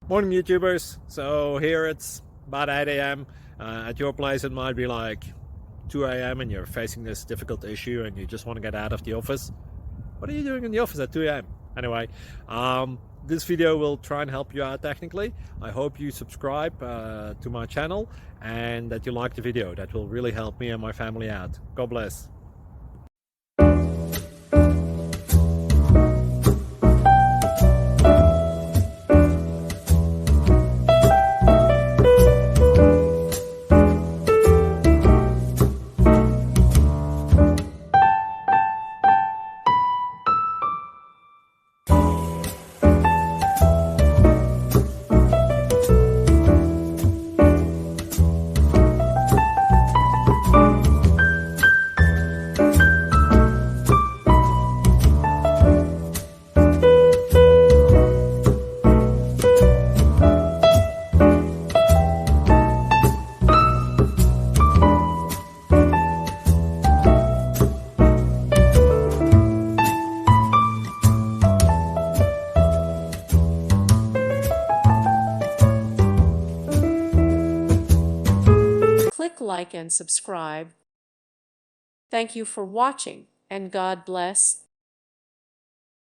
Morning, YouTubers. So here it's about 8 a.m. At your place, it might be like 2 a.m. and you're facing this difficult issue and you just want to get out of the office. What are you doing in the office at 2 a.m.? Anyway, this video will try and help you out technically. I hope you subscribe to my channel and that you like the video. That will really help me and my family out. God bless. Click like and subscribe. Thank you for watching, and God bless.